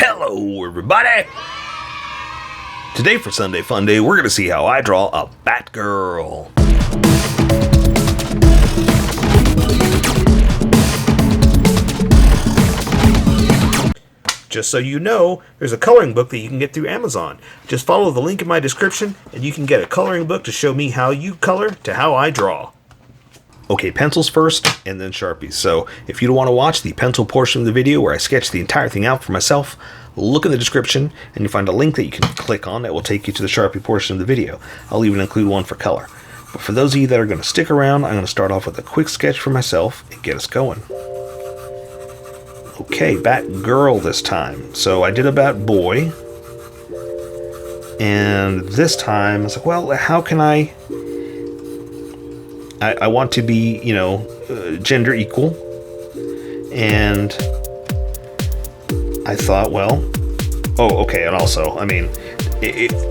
Hello, everybody! Today for Sunday Fun Day, we're going to see how I draw a Batgirl. Just so you know, there's a coloring book that you can get through Amazon. Just follow the link in my description, and you can get a coloring book to show me how you color to how I draw. Okay, pencils first, and then Sharpies. So, if you don't want to watch the pencil portion of the video where I sketch the entire thing out for myself, look in the description, and you'll find a link that you can click on that will take you to the Sharpie portion of the video. I'll even include one for color. But for those of you that are going to stick around, I'm going to start off with a quick sketch for myself and get us going. Okay, Batgirl this time. So I did a Batboy, and this time I was like, well, how can I want to be, you know, gender equal, and I thought, well, okay, and also, I mean,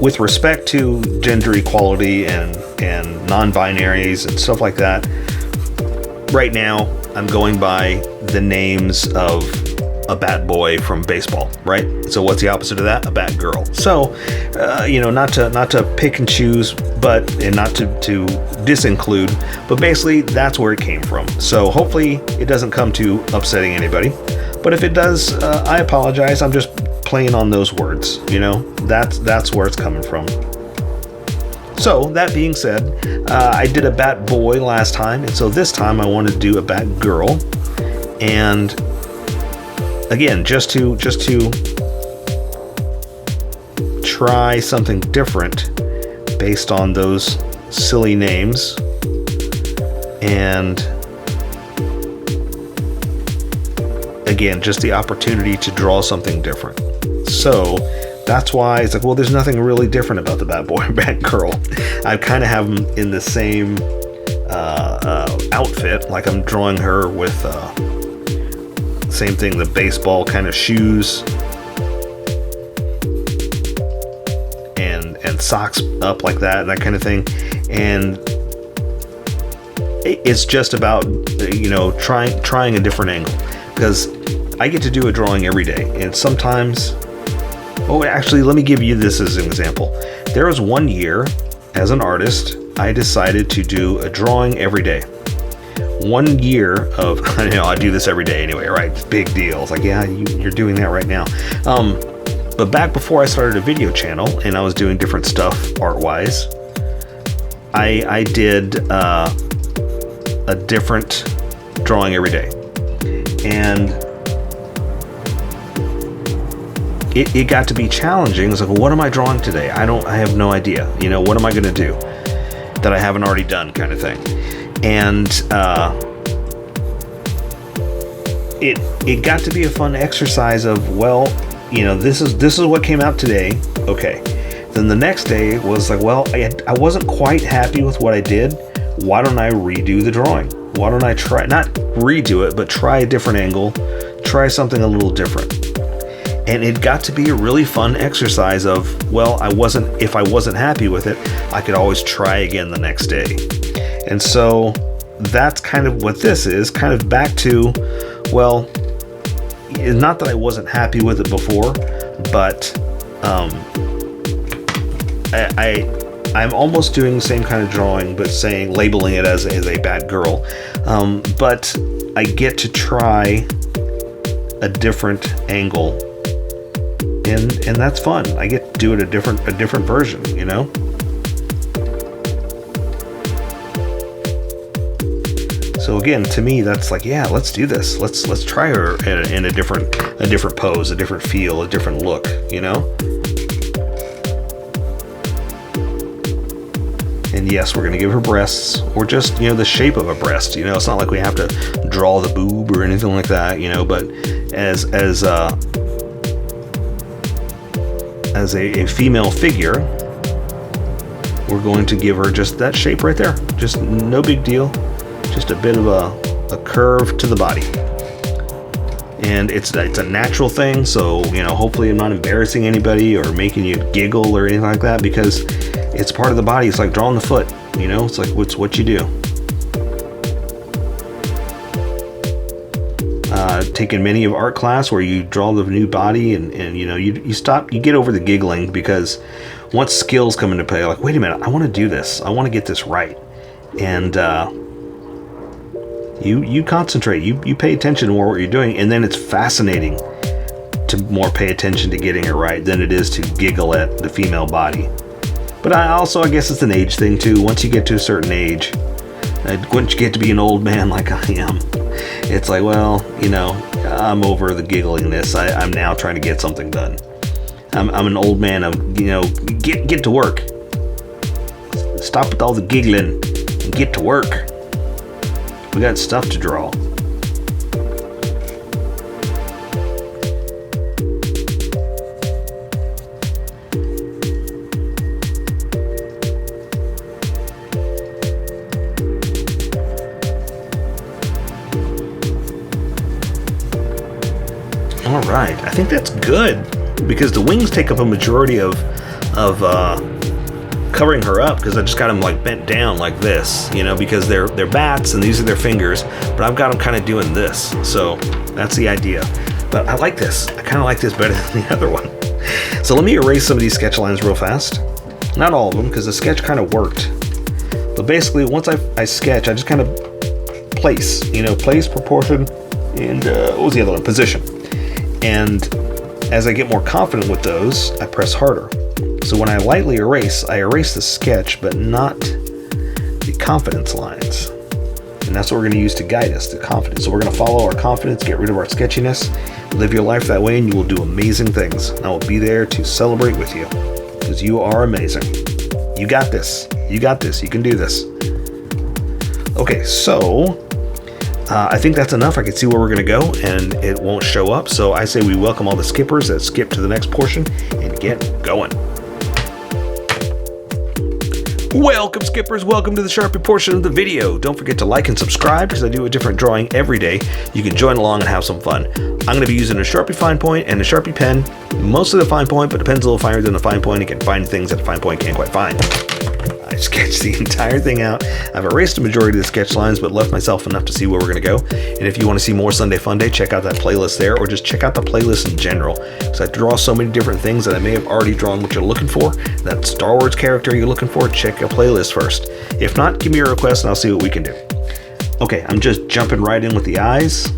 with respect to gender equality and non-binaries and stuff like that, right now I'm going by the names of a bat boy from baseball, right? So what's the opposite of that? A bat girl. So, you know, not to pick and choose, and not to disinclude, but basically that's where it came from. So hopefully it doesn't come to upsetting anybody. But if it does, I apologize. I'm just playing on those words, you know? That's where it's coming from. So, that being said, I did a bat boy last time, and so this time I wanted to do a bat girl. And again, just to try something different based on those silly names, and again, just the opportunity to draw something different. So that's why it's like, well, there's nothing really different about the Bat Boy and Bat Girl. I kind of have them in the same outfit, like I'm drawing her with same thing, the baseball kind of shoes and socks up like that kind of thing. And it's just about, you know, trying a different angle, because I get to do a drawing every day, and sometimes, actually, let me give you this as an example. There was one year, as an artist, I decided to do a drawing every day. 1 year of, I know I do this every day anyway, right? It's a big deal. It's like, yeah, you're doing that right now. But back before I started a video channel and I was doing different stuff art-wise, I did a different drawing every day. And it got to be challenging. It's like, well, what am I drawing today? I have no idea. You know, what am I going to do that I haven't already done, kind of thing. And it got to be a fun exercise of, well, you know, this is what came out today. Okay. Then the next day was like, well, I wasn't quite happy with what I did. Why don't I redo the drawing? Why don't I try, not redo it, but try a different angle, try something a little different. And it got to be a really fun exercise of, well, if I wasn't happy with it, I could always try again the next day. And so that's kind of what this is, kind of back to, well, not that I wasn't happy with it before, but I'm almost doing the same kind of drawing, but labeling it as a bad girl. But I get to try a different angle, and that's fun. I get to do it a different version, you know. So again, to me, that's like, yeah, let's do this. Let's try her in a different pose, a different feel, a different look, you know. And yes, we're gonna give her breasts, or just, you know, the shape of a breast. You know, it's not like we have to draw the boob or anything like that, you know. But as a female figure, we're going to give her just that shape right there. Just no big deal. Just a bit of a curve to the body. And it's a natural thing, so, you know, hopefully I'm not embarrassing anybody or making you giggle or anything like that, because it's part of the body. It's like drawing the foot, you know, it's like what you do. taken many of art class where you draw the new body and you know, you get over the giggling, because once skills come into play, like, wait a minute, I want to do this. I want to get this right. And you concentrate, you pay attention to more what you're doing, and then it's fascinating to more pay attention to getting it right than it is to giggle at the female body. But I guess it's an age thing too. Once you get to a certain age, once you get to be an old man like I am, it's like, well, you know, I'm over the gigglingness. I'm now trying to get something done. I'm an old man of, you know, get to work. Stop with all the giggling and get to work. We got stuff to draw. All right, I think that's good, because the wings take up a majority of covering her up, because I just got them like bent down like this, you know, because they're bats and these are their fingers, but I've got them kind of doing this. So that's the idea. But I like this. I kind of like this better than the other one. So let me erase some of these sketch lines real fast. Not all of them, because the sketch kind of worked. But basically, once I sketch, I just kind of place, you know, place, proportion, and what was the other one? Position. And as I get more confident with those, I press harder. So when I lightly erase, I erase the sketch, but not the confidence lines. And that's what we're going to use to guide us, the confidence. So we're going to follow our confidence, get rid of our sketchiness, live your life that way, and you will do amazing things. And I will be there to celebrate with you, because you are amazing. You got this. You got this. You can do this. Okay, so I think that's enough. I can see where we're going to go, and it won't show up. So I say we welcome all the skippers that skip to the next portion and get going. Welcome, skippers. Welcome to the Sharpie portion of the video. Don't forget to like and subscribe, because I do a different drawing every day. You can join along and have some fun. I'm going to be using a Sharpie fine point and a Sharpie pen. Most of the fine point, but the pen's a little finer than the fine point. You can find things that the fine point can't quite find. I sketched the entire thing out. I've erased the majority of the sketch lines, but left myself enough to see where we're going to go. And if you want to see more Sunday Fun Day, check out that playlist there, or just check out the playlist in general, because I draw so many different things that I may have already drawn what you're looking for. That Star Wars character you're looking for, check a playlist first. If not, give me a request and I'll see what we can do. Okay, I'm just jumping right in with the eyes.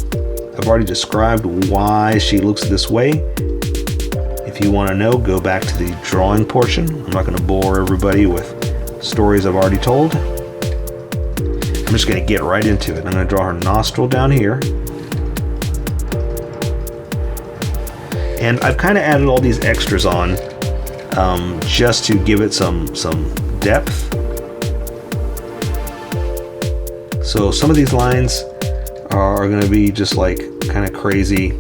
I've already described why she looks this way. If you want to know, go back to the drawing portion. I'm not going to bore everybody with stories I've already told. I'm just going to get right into it. I'm going to draw her nostril down here. And I've kind of added all these extras on just to give it some depth. So some of these lines are going to be just like kind of crazy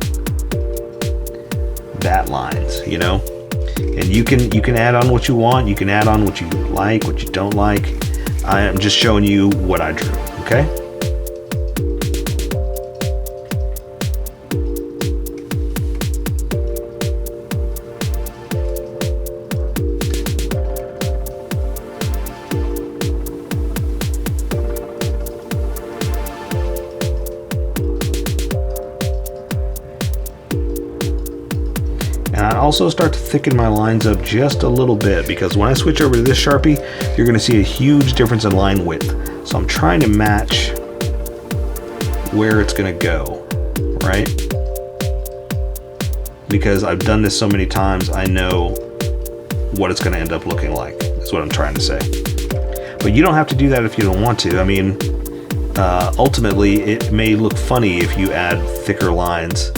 bat lines, you know? And you can add on what you want. You can add on what you like, what you don't like. I am just showing you what I drew, okay? And I also start to thicken my lines up just a little bit, because when I switch over to this Sharpie, you're going to see a huge difference in line width. So I'm trying to match where it's going to go, right? Because I've done this so many times, I know what it's going to end up looking like, is what I'm trying to say. But you don't have to do that if you don't want to. I mean, ultimately, it may look funny if you add thicker lines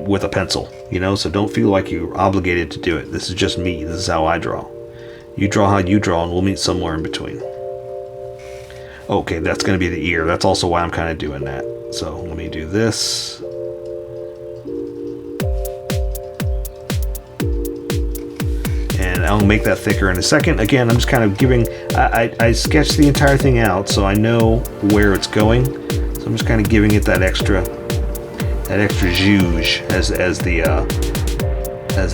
with a pencil, you know, so don't feel like you're obligated to do it. This is just me. This is how I draw. You draw how you draw, and we'll meet somewhere in between. Okay, that's going to be the ear. That's also why I'm kind of doing that. So let me do this. And I'll make that thicker in a second. Again, I'm just kind of giving, I sketched the entire thing out so I know where it's going. So I'm just kind of giving it that extra zhuzh, as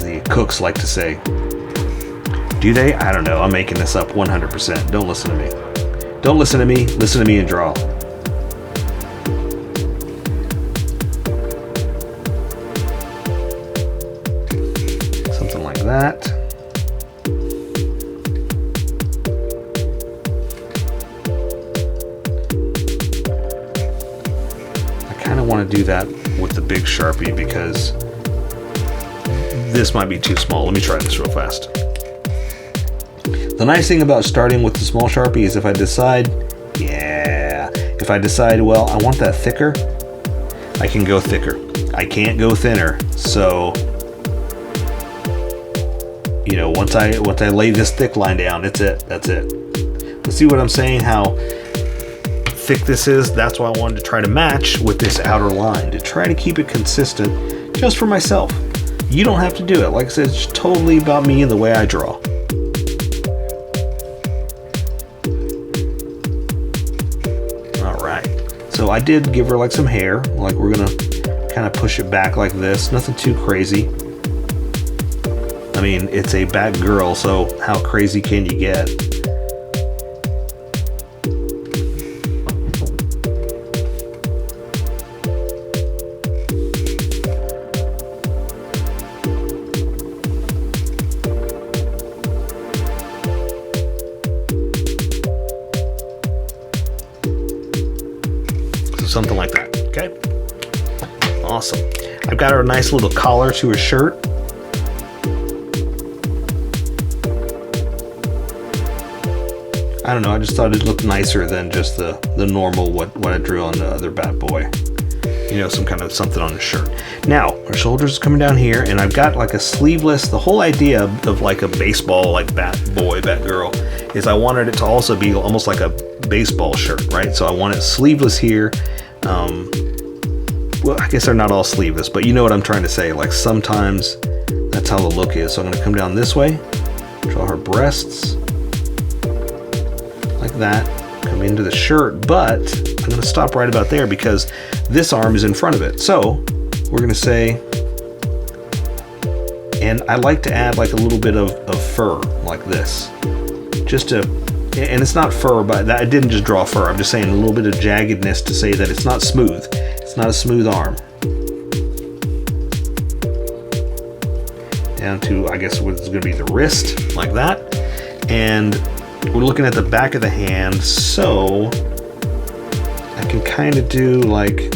the cooks like to say. Do they? I don't know. I'm making this up 100%. Don't listen to me. Don't listen to me. Listen to me and draw. that. I kind of want to do that with the big Sharpie because this might be too small. Let me try this real fast. The nice thing about starting with the small Sharpie is if I decide, well, I want that thicker, I can go thicker. I can't go thinner. So, you know, once I lay this thick line down, that's it. Let's see what I'm saying, how thick this is. That's why I wanted to try to match with this outer line, to try to keep it consistent just for myself. You don't have to do it. Like I said, it's totally about me and the way I draw. All right. So I did give her like some hair, like we're gonna kind of push it back like this. Nothing too crazy. I mean, it's a Batgirl, so how crazy can you get? Something like that, okay? Awesome. I've got her a nice little collar to her shirt. I don't know, I just thought it looked nicer than just the normal what I drew on the other Bat Boy. You know, some kind of something on his shirt. Now, her shoulders are coming down here, and I've got like a sleeveless, the whole idea of like a baseball, like Bat Boy, Batgirl, is I wanted it to also be almost like a baseball shirt, right? So I want it sleeveless here. Well, I guess they're not all sleeveless, but you know what I'm trying to say. Like sometimes that's how the look is. So I'm going to come down this way, draw her breasts like that, come into the shirt, but I'm going to stop right about there because this arm is in front of it. So we're going to say, and I like to add like a little bit of fur like this, just to, and it's not fur, but I didn't just draw fur. I'm just saying a little bit of jaggedness to say that it's not smooth. It's not a smooth arm. Down to, I guess, what's going to be the wrist, like that. And we're looking at the back of the hand, so I can kind of do like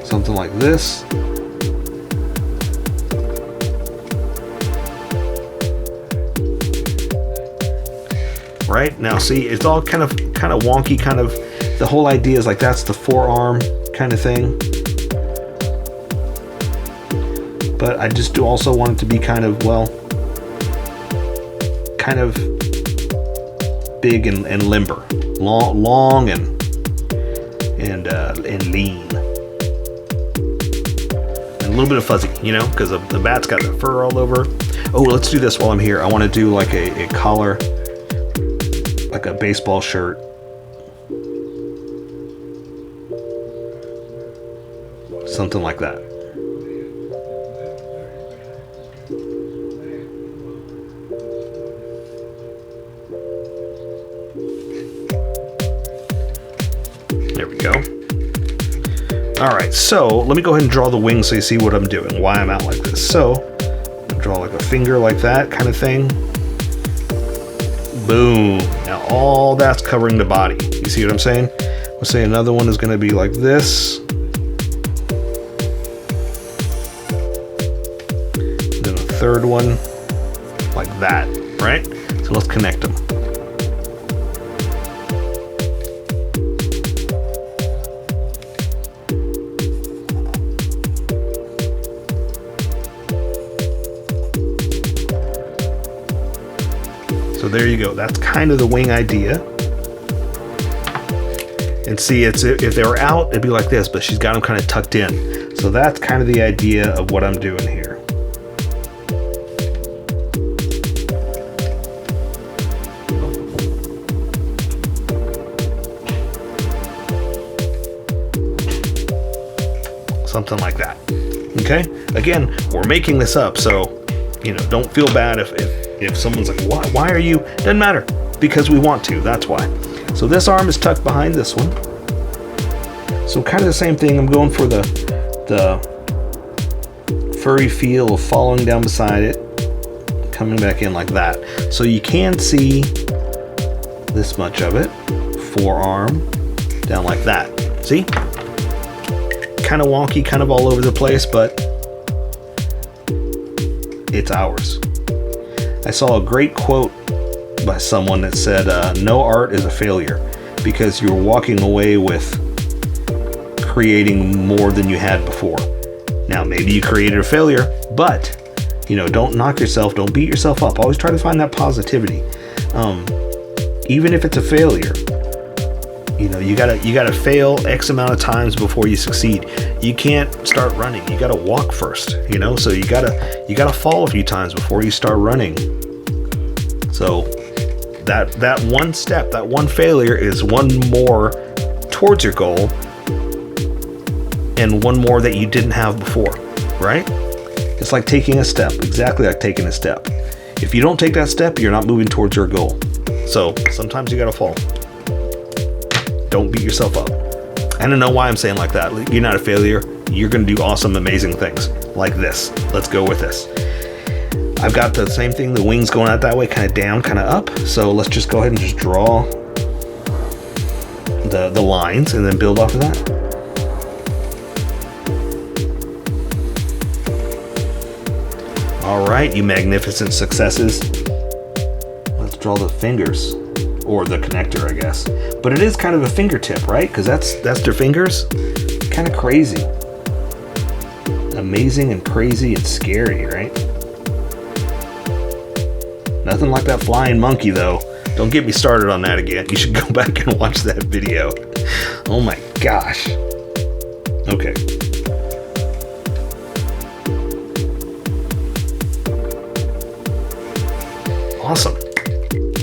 something like this. Right now, see, it's all kind of wonky. Kind of the whole idea is like that's the forearm kind of thing. But I just do also want it to be kind of, well, kind of big and limber, long and lean, and a little bit of fuzzy, you know, because the bat's got the fur all over. Oh, let's do this while I'm here. I want to do like a collar, like a baseball shirt. Something like that. There we go. All right, so let me go ahead and draw the wings so you see what I'm doing, why I'm out like this. So I'll draw like a finger like that kind of thing. Boom. Now all that's covering the body. You see what I'm saying? We'll say another one is going to be like this. Then a third one like that, right? So let's connect them. So there you go. That's kind of the wing idea. And see, it's if they were out, it'd be like this, but she's got them kind of tucked in. So that's kind of the idea of what I'm doing here. Something like that. Okay? Again, we're making this up, so, you know, don't feel bad if someone's like, why are you? Doesn't matter, because we want to, that's why. So this arm is tucked behind this one. So kind of the same thing. I'm going for the furry feel of following down beside it, coming back in like that. So you can see this much of it. Forearm down like that. See? Kind of wonky, kind of all over the place, but it's ours. I saw a great quote by someone that said, no art is a failure, because you're walking away with creating more than you had before. Now, maybe you created a failure, but, you know, don't knock yourself, don't beat yourself up. Always try to find that positivity. Even if it's a failure, you know, you gotta fail X amount of times before you succeed. You can't start running. You gotta walk first, you know, so you gotta fall a few times before you start running. So that one step, that one failure is one more towards your goal, and one more that you didn't have before, right? It's like taking a step, exactly like taking a step. If you don't take that step, you're not moving towards your goal. So sometimes you gotta fall. Don't beat yourself up. I don't know why I'm saying like that. You're not a failure. You're gonna do awesome, amazing things like this. Let's go with this. I've got the same thing, the wings going out that way, kind of down, kind of up. So let's just go ahead and just draw the lines and then build off of that. All right, you magnificent successes. Let's draw the fingers, or the connector, I guess. But it is kind of a fingertip, right? Because that's their fingers. Kind of crazy. Amazing and crazy and scary, right? Nothing like that flying monkey, though. Don't get me started on that again. You should go back and watch that video. Oh my gosh. Okay. Awesome.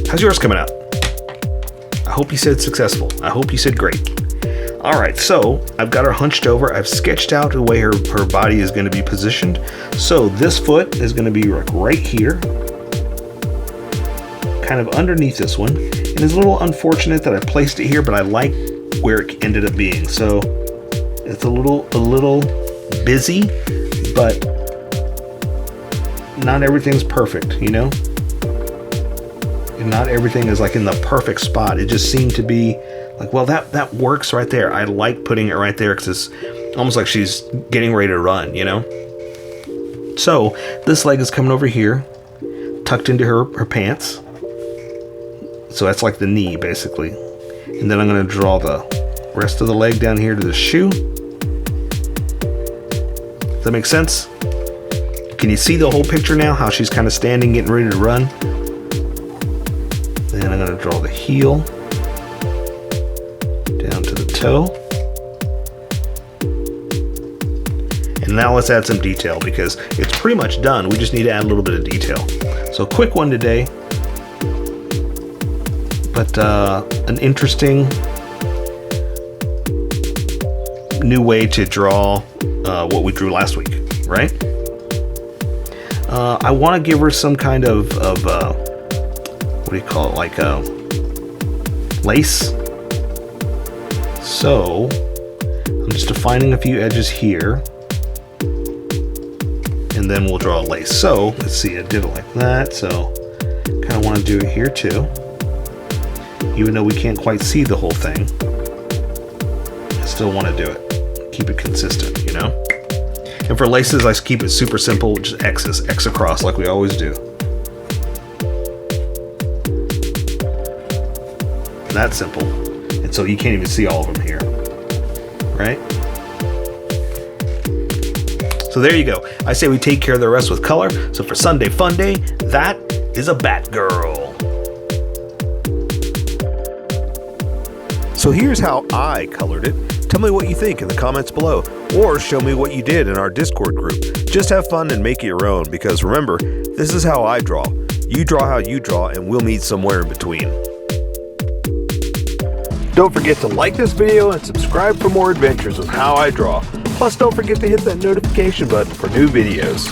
How's yours coming out? I hope you said successful. I hope you said great. All right, so I've got her hunched over. I've sketched out the way her body is going to be positioned. So this foot is going to be right here, kind of underneath this one. And it's a little unfortunate that I placed it here, but I like where it ended up being. So it's a little busy, but not everything's perfect, you know? And not everything is like in the perfect spot. It just seemed to be like, well, that works right there. I like putting it right there because it's almost like she's getting ready to run, you know? So this leg is coming over here, tucked into her pants. So that's like the knee, basically. And then I'm going to draw the rest of the leg down here to the shoe. Does that make sense? Can you see the whole picture now? How she's kind of standing, getting ready to run. Then I'm going to draw the heel down to the toe. And now let's add some detail because it's pretty much done. We just need to add a little bit of detail. So quick one today. But an interesting new way to draw what we drew last week, right? I want to give her some kind of what do you call it, like lace. So I'm just defining a few edges here, and then we'll draw a lace. So let's see, I did it like that. So kind of want to do it here too. Even though we can't quite see the whole thing, I still want to do it. Keep it consistent, you know? And for laces, I keep it super simple, just X's, X across like we always do. That's simple. And so you can't even see all of them here, right? So there you go. I say we take care of the rest with color. So for Sunday Fun Day, that is a Batgirl. So here's how I colored it. Tell me what you think in the comments below, or show me what you did in our Discord group. Just have fun and make it your own, because remember, this is how I draw. You draw how you draw, and we'll meet somewhere in between. Don't forget to like this video and subscribe for more adventures with How I Draw. Plus, don't forget to hit that notification button for new videos.